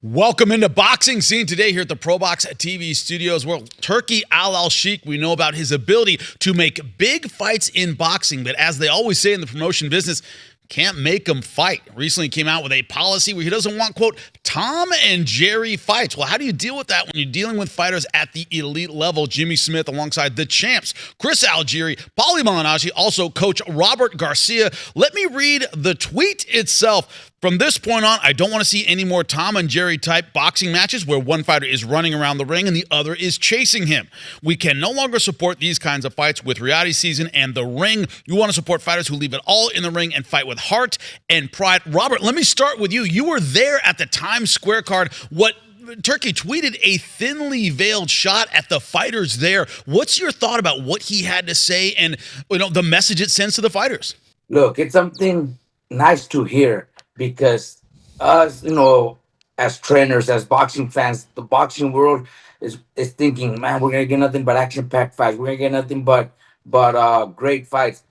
Welcome into Boxing Scene Today here at the ProBox TV studios. Well, Turki Al-Sheikh, we know about his ability to make big fights in boxing, but as they always say in the promotion business, can't make them fight. Recently came out with a policy where he doesn't want, quote, Tom and Jerry fights. Well, how do you deal with that when you're dealing with fighters at the elite level? Jimmy Smith alongside the champs, Chris Algieri, Paulie Malignaggi, also coach Robert Garcia. Let me read the tweet itself. From this point on, I don't want to see any more Tom and Jerry type boxing matches where one fighter is running around the ring and the other is chasing him. We can no longer support these kinds of fights with reality season and the ring. You want to support fighters who leave it all in the ring and fight with heart and pride. Robert, let me start with you. You were there at the Times Square card. What Turki tweeted a thinly veiled shot at the fighters there. What's your thought about what he had to say and the message it sends to the fighters? Look, it's something nice to hear because us, as trainers, as boxing fans, the boxing world is thinking, man, we're gonna get nothing but action-packed fights. We're gonna get nothing but great fights.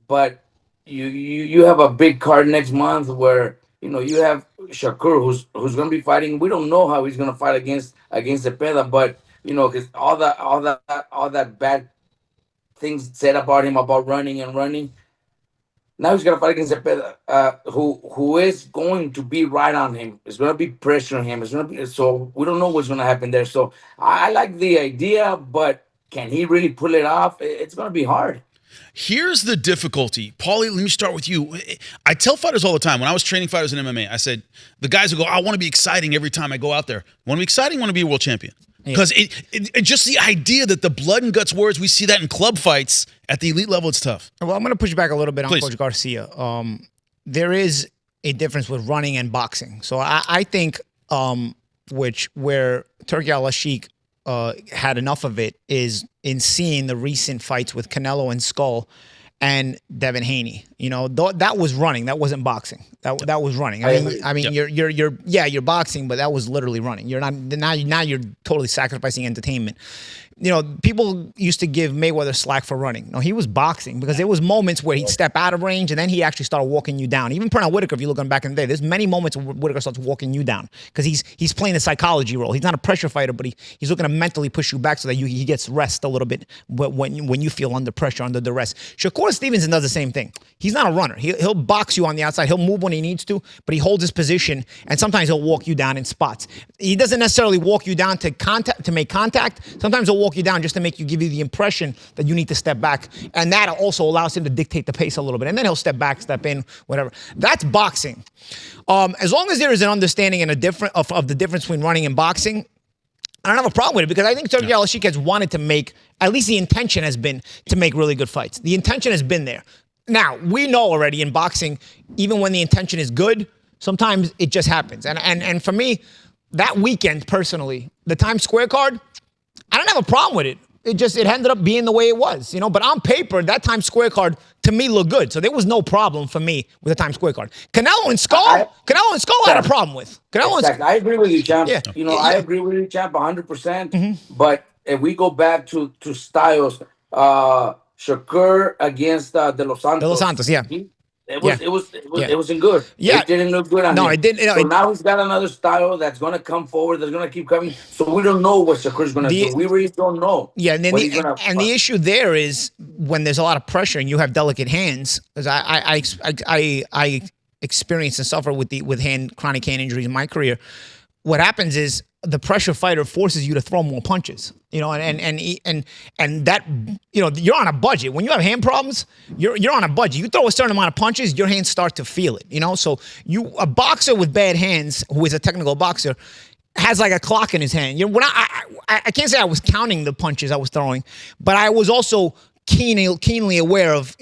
But you have a big card next month where you have Shakur who's gonna be fighting. We don't know how he's gonna fight against Cepeda, but because all that bad things said about him about running and running. Now he's gonna fight against Cepeda, who is going to be right on him. It's gonna be pressuring him. It's gonna be so we don't know what's gonna happen there. So I like the idea, but can he really pull it off? It's gonna be hard. Here's the difficulty. Paulie, let me start with you. I tell fighters all the time, when I was training fighters in MMA, I said, the guys who go, I want to be exciting every time I go out there. Want to be exciting, want to be a world champion. Because it just the idea that the blood and guts wars, we see that in club fights at the elite level, it's tough. Well, I'm going to push back a little bit on Please. Coach Garcia. There is a difference with running and boxing. So I think where Turki Al-Sheikh had enough of it is in seeing the recent fights with Canelo and Skull and Devin Haney. That was running. That wasn't boxing. That was running. I mean, you're boxing, but that was literally running. You're not now you're totally sacrificing entertainment. People used to give Mayweather slack for running. No, he was boxing because there was moments where he'd step out of range and then he actually started walking you down. Even Pernell Whitaker, if you look on back in the day, there's many moments where Whitaker starts walking you down because he's playing a psychology role. He's not a pressure fighter, but he's looking to mentally push you back so that he gets rest a little bit when you feel under pressure, under duress. Shakur Stevenson does the same thing. He's not a runner. He'll box you on the outside. He'll move when he needs to, but he holds his position, and sometimes he'll walk you down in spots. He doesn't necessarily walk you down to make contact. Sometimes he'll walk you down just to give you the impression that you need to step back, and that also allows him to dictate the pace a little bit, and then he'll step back, step in, whatever. That's boxing. As long as there is an understanding and of the difference between running and boxing, I don't have a problem with it because I think Turki Al-Sheikh has wanted to make, at least the intention has been to make really good fights. The intention has been there. Now, we know already in boxing, even when the intention is good, sometimes it just happens. And for me, that weekend, personally, the Times Square card, I don't have a problem with it. It ended up being the way it was, But on paper, that Times Square card to me looked good, so there was no problem for me with the Times Square card. Canelo and Skull, I had a problem with. Exactly. I agree with you, champ. Yeah. I agree with you, champ, 100%. But if we go back to styles, Shakur against De Los Santos. De Los Santos, yeah. It wasn't good. Yeah. It didn't look good on him. It didn't. So now he's got another style that's going to come forward, that's going to keep coming. So we don't know what Shakur's going to do. We really don't know. Yeah, and the issue there is when there's a lot of pressure and you have delicate hands, because I experienced and suffer with chronic hand injuries in my career. What happens is the pressure fighter forces you to throw more punches, and that, you're on a budget. When you have hand problems, you're on a budget. You throw a certain amount of punches, your hands start to feel it, so a boxer with bad hands, who is a technical boxer, has like a clock in his hand. I can't say I was counting the punches I was throwing, but I was also keenly aware of,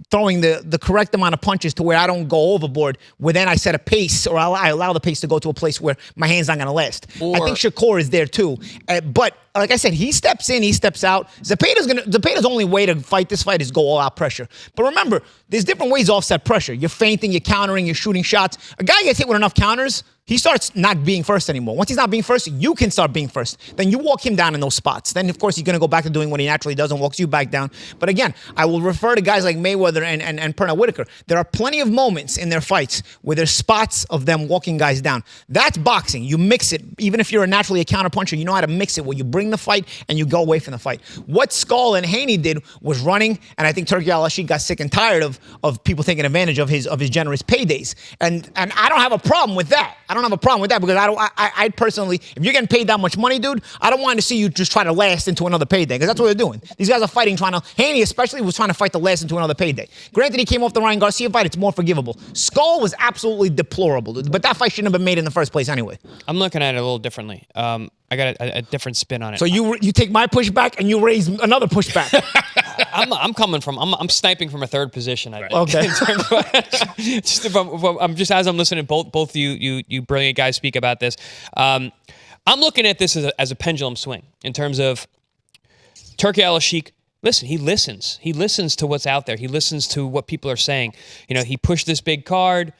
throwing the correct amount of punches to where I don't go overboard, where then I set a pace or I allow the pace to go to a place where my hand's not going to last. I think Shakur is there too. But like I said, he steps in, he steps out. Zepeda's only way to fight this fight is go all out pressure. But remember, there's different ways to offset pressure. You're feinting, you're countering, you're shooting shots. A guy gets hit with enough counters, he starts not being first anymore. Once he's not being first, you can start being first. Then you walk him down in those spots. Then, of course, he's going to go back to doing what he naturally does and walks you back down. But again, I will refer to guys like Mayweather and Pernell Whitaker. There are plenty of moments in their fights where there's spots of them walking guys down. That's boxing. You mix it. Even if you're naturally a counterpuncher, you know how to mix it where you bring the fight and you go away from the fight. What Skull and Haney did was running, and I think Turki Al-Ashik got sick and tired of people taking advantage of his generous paydays. And I don't have a problem with that. I don't have a problem with that because I personally, if you're getting paid that much money, dude, I don't want to see you just try to last into another payday because that's what they're doing. These guys are fighting, Haney especially was trying to fight to last into another payday. Granted, he came off the Ryan Garcia fight, it's more forgivable. Skull was absolutely deplorable, dude, but that fight shouldn't have been made in the first place anyway. I'm looking at it a little differently. I got a different spin on it. So you take my pushback and you raise another pushback. I'm sniping from a third position. I think. Okay. Just as I'm listening, both you brilliant guys speak about this. I'm looking at this as a pendulum swing in terms of Turki Al-Ashik. Listen, he listens. He listens to what's out there. He listens to what people are saying. You know, he pushed this big card.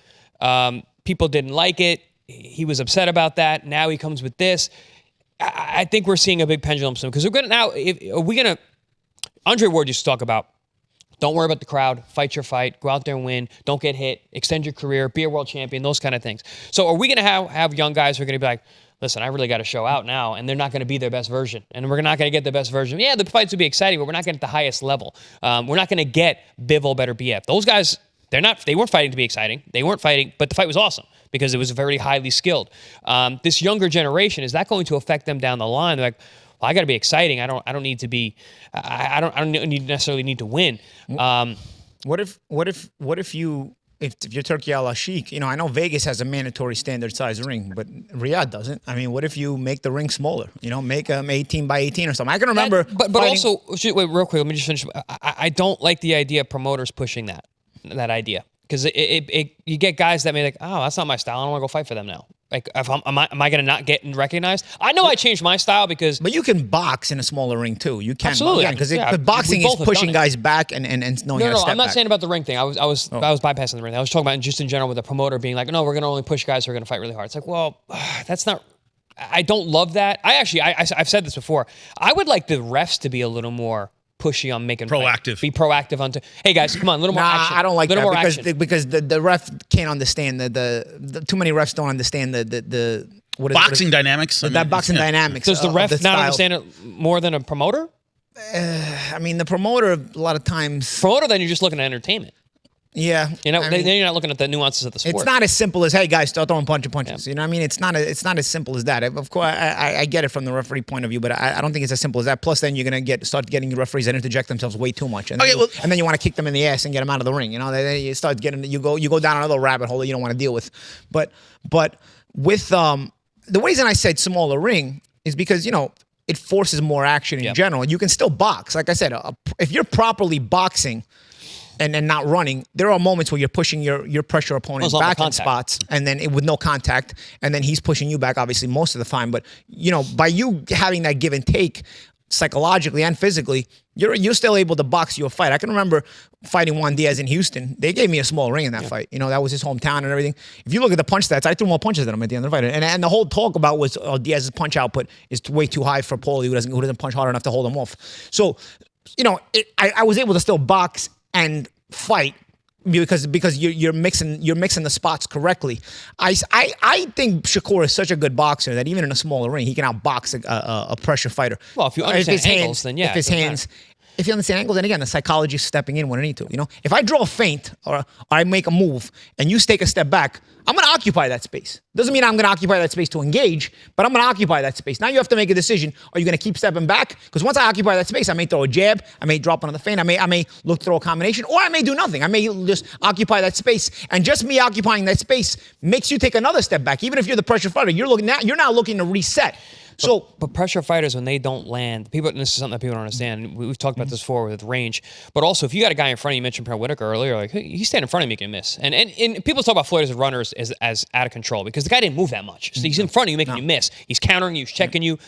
People didn't like it. He was upset about that. Now he comes with this. I think we're seeing a big pendulum swing because Andre Ward used to talk about, don't worry about the crowd, fight your fight, go out there and win, don't get hit, extend your career, be a world champion, those kind of things. So are we going to have young guys who are going to be like, listen, I really got to show out now, and they're not going to be their best version, and we're not going to get the best version. Yeah, the fights will be exciting, but we're not going to get the highest level. We're not going to get Bivol better BF. Those guys, they weren't fighting to be exciting. They weren't fighting, but the fight was awesome because it was very highly skilled. This younger generation, is that going to affect them down the line? They're like, well, I got to be exciting. I don't need to be. I don't necessarily need to win. What if you're Turki Al-Ashik, you know, I know Vegas has a mandatory standard size ring, but Riyadh doesn't. I mean, what if you make the ring smaller? You know, make them 18 by 18 or something. I can remember. But also, wait, real quick. Let me just finish. I don't like the idea of promoters pushing that idea because you get guys that may like, oh, that's not my style. I don't want to go fight for them now. Like, am I going to not get recognized? I know I changed my style because. But you can box in a smaller ring too. You can absolutely because boxing is pushing guys back and knowing how to step I'm not back. saying about the ring thing. I was bypassing the ring. I was talking about just in general with the promoter being like, no, we're going to only push guys who are going to fight really hard. It's like, well, that's not. I don't love that. I've said this before. I would like the refs to be a little more pushy on making proactive. Be proactive on. Hey guys, come on, a little more action. I don't like that because the ref can't understand the too many refs don't understand the boxing dynamics. Boxing dynamics. Does the ref not understand it more than a promoter? I mean, the promoter a lot of times. Promoter, then you're just looking at entertainment. Yeah, then you're not looking at the nuances of the sport. It's not as simple as, hey guys, start throwing punches. Yeah. You know what I mean? It's not as simple as that. Of course, I get it from the referee point of view, but I don't think it's as simple as that. Plus, then you're gonna start getting referees that interject themselves way too much, and then you want to kick them in the ass and get them out of the ring. You know, you start getting you go down another rabbit hole that you don't want to deal with. But with the reason I said smaller ring is because, you know, it forces more action in general. You can still box, like I said, if you're properly boxing. And not running, there are moments where you're pushing your pressure opponent back in spots, and then with no contact, and then he's pushing you back, obviously, most of the time. But, you know, by you having that give and take psychologically and physically, you're still able to box your fight. I can remember fighting Juan Diaz in Houston. They gave me a small ring in that fight. You know, that was his hometown and everything. If you look at the punch stats, I threw more punches than him at the end of the fight. And the whole talk about was Diaz's punch output is way too high for Paulie, who doesn't punch hard enough to hold him off. So, you know, I was able to still box and fight because you're mixing the spots correctly. I think Shakur is such a good boxer that even in a smaller ring he can outbox a pressure fighter. Well, if you understand angles, then yeah. If you understand angles, then again, the psychology is stepping in when I need to. You know, if I draw a feint or I make a move and you take a step back, I'm going to occupy that space. Doesn't mean I'm going to occupy that space to engage, but I'm going to occupy that space. Now you have to make a decision. Are you going to keep stepping back? Because once I occupy that space, I may throw a jab, I may drop another feint, I may look to throw a combination, or I may do nothing. I may just occupy that space. And just me occupying that space makes you take another step back. Even if you're the pressure fighter, you're now looking to reset. But pressure fighters, when they don't land, and this is something that people don't understand. We've talked about this before with range. But also, if you got a guy in front of you, mentioned Pernell Whitaker earlier, like he's standing in front of me, making a miss. And people talk about Floyd as a runner as out of control because the guy didn't move that much. So he's in front of you, making you miss. He's countering you, he's checking you.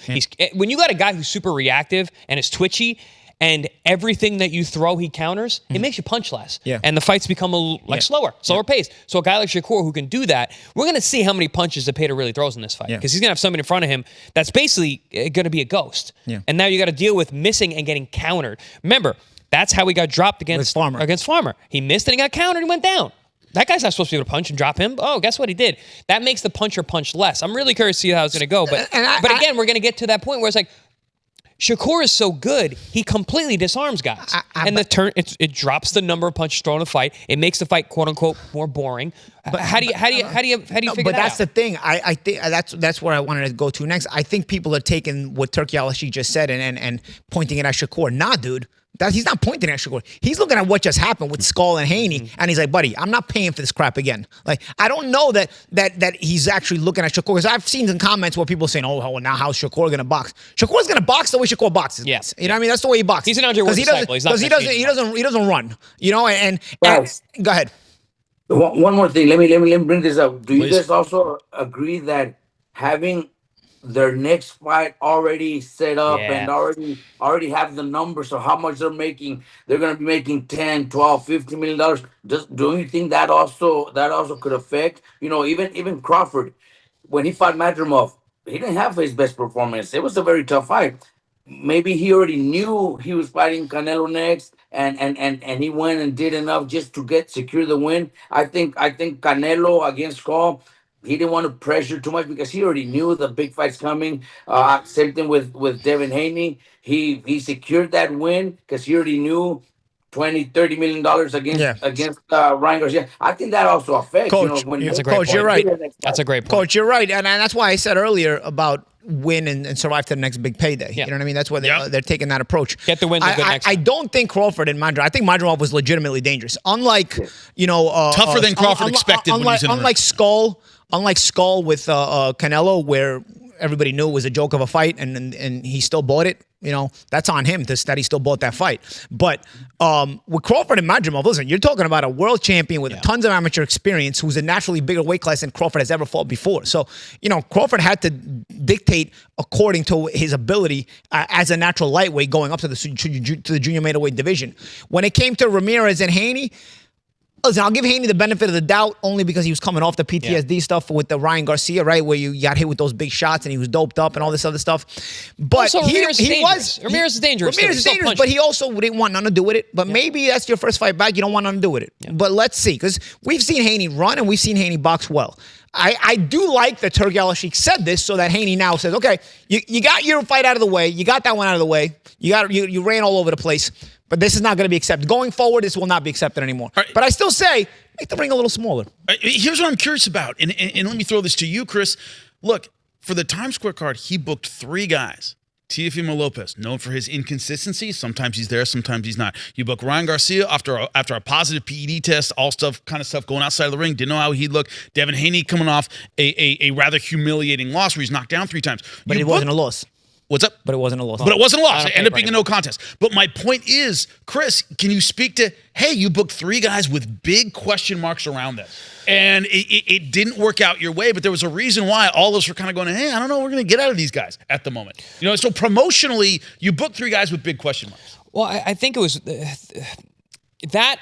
When you got a guy who's super reactive and is twitchy, and everything that you throw, he counters, it makes you punch less. Yeah. And the fights become slower pace. So a guy like Shakur who can do that, we're going to see how many punches Zepeda really throws in this fight. Because he's going to have somebody in front of him that's basically going to be a ghost. Yeah. And now you got to deal with missing and getting countered. Remember, that's how he got dropped against Farmer. He missed and he got countered and went down. That guy's not supposed to be able to punch and drop him. Oh, guess what he did? That makes the puncher punch less. I'm really curious to see how it's going to go. But again, we're going to get to that point where it's like, Shakur is so good, he completely disarms guys. And it drops the number of punches thrown in the fight. It makes the fight, quote unquote, more boring. But how do you figure that out? But that's the thing. I think that's where I wanted to go to next. I think people are taking what Turki Al-Sheikh just said and pointing it at Shakur. Nah, dude. He's not pointing at Shakur. He's looking at what just happened with Skull and Haney, and he's like, buddy, I'm not paying for this crap again. Like, I don't know that he's actually looking at Shakur, because I've seen some comments where people are saying, oh, now how's Shakur going to box? Shakur's going to box the way Shakur boxes. Yes. You know what I mean? That's the way he boxes. He's an Andre Ward disciple. Because he doesn't run. You know, and go ahead. One more thing. Let me bring this up. Do you Please. guys also agree that having their next fight already set up and already have the numbers of how much they're making, they're going to be making 10, 12, 15 million dollars? Don't you think that also could affect, even Crawford, when he fought Madrimov, he didn't have his best performance. It was a very tough fight. Maybe he already knew he was fighting Canelo next, and he went and did enough just to secure the win. I think Canelo against Skull, he didn't want to pressure too much because he already knew the big fight's coming. Same thing with Devin Haney. He secured that win because he already knew $20-30 million against Ryan Garcia. I think that also affects. Coach, Coach, you're right. That's a great point. Coach, you're right, and that's why I said earlier about win and survive to the next big payday. Yeah. You know what I mean? That's why they're taking that approach. Get the wins. I don't think Crawford and Madrimov. I think Madrimov was legitimately dangerous. Unlike tougher than Crawford expected. Unlike Skull with Canelo, where everybody knew it was a joke of a fight, and he still bought it. That's on him that he still bought that fight. But with Crawford and Madrimov, listen, you're talking about a world champion with tons of amateur experience who's a naturally bigger weight class than Crawford has ever fought before. So, Crawford had to dictate according to his ability as a natural lightweight going up to the junior middleweight division. When it came to Ramirez and Haney, listen, I'll give Haney the benefit of the doubt only because he was coming off the PTSD stuff with the Ryan Garcia, right, where you got hit with those big shots and he was doped up and all this other stuff. But Ramirez is dangerous. Ramirez is dangerous, but he also didn't want nothing to do with it. But maybe that's your first fight back. You don't want nothing to do with it. Yeah. But let's see, because we've seen Haney run and we've seen Haney box well. I do like that Turki Al-Sheikh said this so that Haney now says, okay, you got your fight out of the way. You got that one out of the way. You ran all over the place. But this is not going to be accepted. Going forward, this will not be accepted anymore. Right. But I still say, make the ring a little smaller. Here's what I'm curious about, and let me throw this to you, Chris. Look, for the Times Square card, he booked 3 guys. Teofimo Lopez, known for his inconsistency. Sometimes he's there, sometimes he's not. You book Ryan Garcia after a positive PED test, all stuff going outside of the ring. Didn't know how he'd look. Devin Haney coming off a rather humiliating loss where he's knocked down 3 times. But it wasn't a loss. What's up? But it wasn't a loss. But it wasn't a loss. It ended up being a no contest. But my point is, Chris, can you speak to, hey, you booked 3 guys with big question marks around them, and it didn't work out your way, but there was a reason why all of us were kind of going, hey, I don't know what we're going to get out of these guys at the moment. So promotionally, you booked 3 guys with big question marks. Well, I think it was that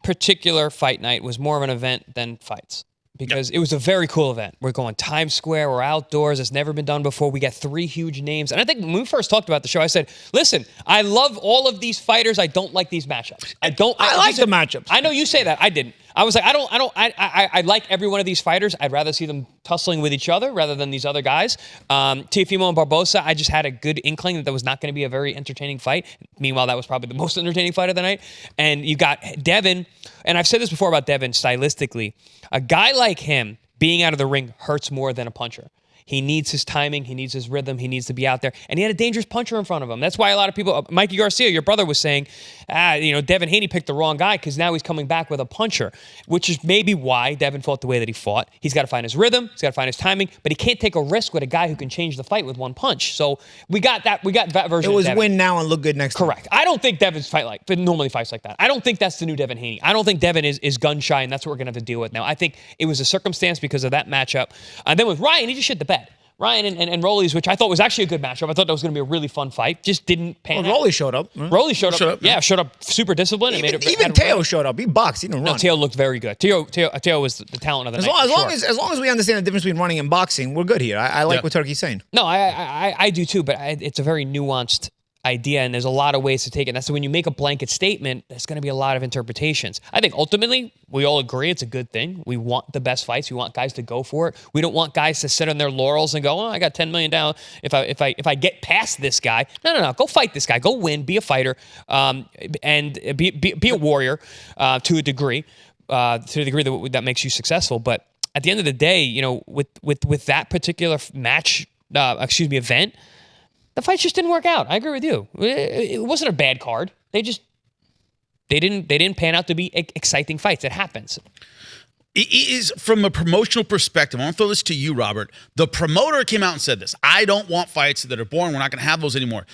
particular fight night was more of an event than fights. Because it was a very cool event. We're going Times Square. We're outdoors. It's never been done before. We got 3 huge names. And I think when we first talked about the show, I said, listen, I love all of these fighters. I don't like these matchups. I like the matchups. I know you say that. I didn't. I was like, I like every one of these fighters. I'd rather see them tussling with each other rather than these other guys. Teofimo and Barbosa, I just had a good inkling that was not going to be a very entertaining fight. Meanwhile, that was probably the most entertaining fight of the night. And you got Devin, and I've said this before about Devin stylistically. A guy like him being out of the ring hurts more than a puncher. He needs his timing. He needs his rhythm. He needs to be out there. And he had a dangerous puncher in front of him. That's why a lot of people, Mikey Garcia, your brother, was saying, Devin Haney picked the wrong guy because now he's coming back with a puncher, which is maybe why Devin fought the way that he fought. He's got to find his rhythm. He's got to find his timing, but he can't take a risk with a guy who can change the fight with one punch. So we got that version. It was of Devin. win now and look good next time. Correct. I don't think Devin's normally fights like that. I don't think that's the new Devin Haney. I don't think Devin is gun shy, and that's what we're going to have to deal with now. I think it was a circumstance because of that matchup. And then with Ryan, he just shit the bed. Ryan and Rolly's, which I thought was actually a good matchup. I thought that was going to be a really fun fight. Just didn't pan Well, out. Rolly showed up. Rolly showed up. Yeah, showed up super disciplined. And Even Teo showed up. He boxed. He didn't run. No, Teo looked very good. Teo was the talent of the night. As long as we understand the difference between running and boxing, we're good here. I like what Turkey's saying. No, I do too, but it's a very nuanced idea, and there's a lot of ways to take it. That's when you make a blanket statement, there's going to be a lot of interpretations. I think ultimately we all agree it's a good thing. We want the best fights. We want guys to go for it. We don't want guys to sit on their laurels and go, "Oh, I got 10 million down. If I get past this guy, no. Go fight this guy. Go win. Be a fighter, and be a warrior to a degree, that makes you successful. But at the end of the day, you know, with that particular event. The fights just didn't work out. I agree with you. It wasn't a bad card. They didn't pan out to be exciting fights. It happens. It is from a promotional perspective. I want to throw this to you, Robert. The promoter came out and said this. I don't want fights that are boring. We're not going to have those anymore.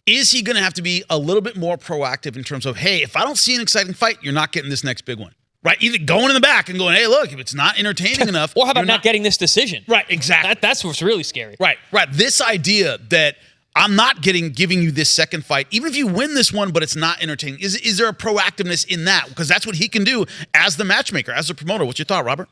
Is he going to have to be a little bit more proactive in terms of, hey, if I don't see an exciting fight, you're not getting this next big one? Right? Either going in the back and going, hey, look, if it's not entertaining enough. Or how about not getting this decision? Right, exactly. That's what's really scary. Right. This idea that I'm not giving you this second fight, even if you win this one, but it's not entertaining. Is there a proactiveness in that? Because that's what he can do as the matchmaker, as the promoter. What's your thought, Robert?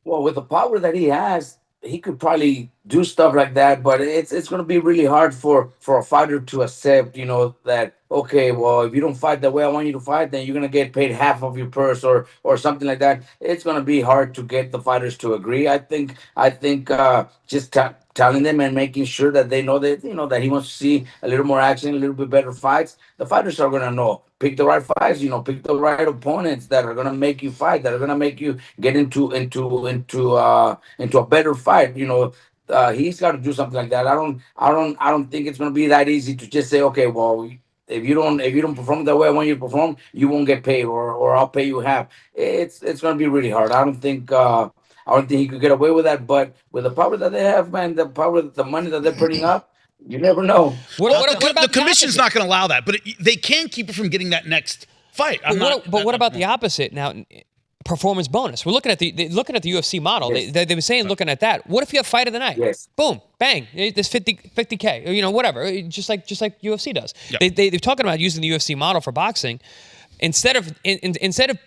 Well, with the power that he has, he could probably do stuff like that, but it's going to be really hard for a fighter to accept, you know, that, okay, well, if you don't fight the way I want you to fight, then you're going to get paid half of your purse or something like that. It's going to be hard to get the fighters to agree. I think just telling them and making sure that they know that, you know, that he wants to see a little more action, a little bit better fights. The fighters are going to know. Pick the right fights, you know, pick the right opponents that are going to make you fight, that are going to make you get into a better fight, you know. He's got to do something like that. I don't think it's going to be that easy to just say, okay, well, if you don't perform the way I want you to perform, you won't get paid, or I'll pay you half. It's going to be really hard. I don't think he could get away with that. But with the power that they have, man, the money that they're putting up, you never know. What about the commission's not going to allow that, but they can keep it from getting that next fight. But what about the opposite now? Performance bonus. We're looking at the UFC model. Yes. They were saying, looking at that. What if you have fight of the night? Yes. Boom, bang. There's 50K. You know, whatever. Just like UFC does. Yeah. They're talking about using the UFC model for boxing. Instead of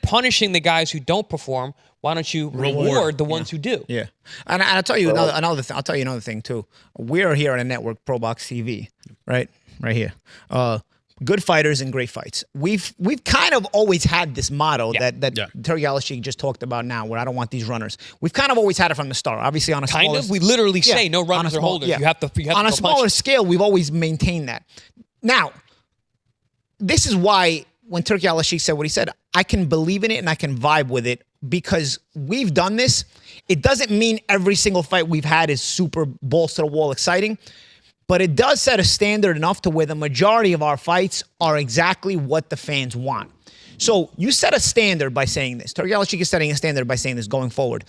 punishing the guys who don't perform, why don't you reward the ones who do? Yeah, and I'll tell you another thing. I'll tell you another thing too. We're here on a network, Pro Box TV, right here. Good fighters and great fights. We've kind of always had this motto that Turki Al-Sheikh just talked about now, where I don't want these runners. We've kind of always had it from the start. Obviously, on a kind smaller, of, we literally say no runners or holders. Yeah. You have to on a smaller scale. We've always maintained that. Now, this is why when Turki Al-Sheikh said what he said, I can believe in it and I can vibe with it because we've done this. It doesn't mean every single fight we've had is super balls to the wall exciting. But it does set a standard enough to where the majority of our fights are exactly what the fans want. So you set a standard by saying this. Turki Al-Sheikh is setting a standard by saying this going forward.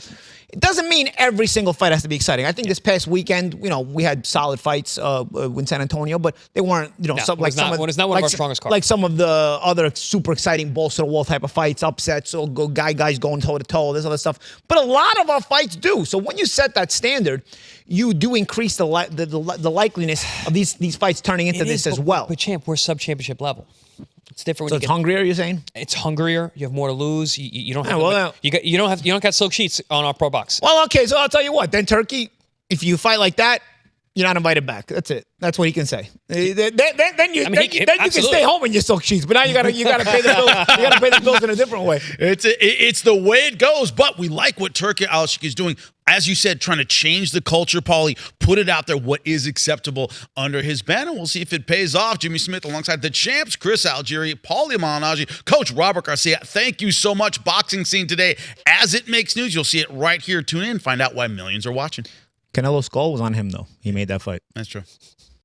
It doesn't mean every single fight has to be exciting. I think this past weekend, you know, we had solid fights in San Antonio, but they weren't, you know, it's not one of our strongest cards. Like some of the other super exciting balls to the wall type of fights, upsets, or guys going toe to toe, this other stuff. But a lot of our fights do. So when you set that standard, you do increase the likeliness of these fights turning into this as well. But champ, we're sub-championship level. It's different. So it's hungrier, you're saying? It's hungrier. You have more to lose. You don't have. You don't got silk sheets on our Pro Box. Well, okay. So I'll tell you what. Then Turkey, if you fight like that, you're not invited back. That's it. That's what he can say. Then you can stay home in your silk sheets. But now you gotta pay the bills. You gotta pay the bills in a different way. It's the way it goes. But we like what Turki Al-Sheikh is doing. As you said, trying to change the culture, Paulie, put it out there what is acceptable under his banner. We'll see if it pays off. Jimmy Smith alongside the champs, Chris Algieri, Paulie Malignaggi, Coach Robert Garcia. Thank you so much. Boxing Scene Today. As it makes news, you'll see it right here. Tune in, find out why millions are watching. Canelo's skull was on him, though. He made that fight. That's true.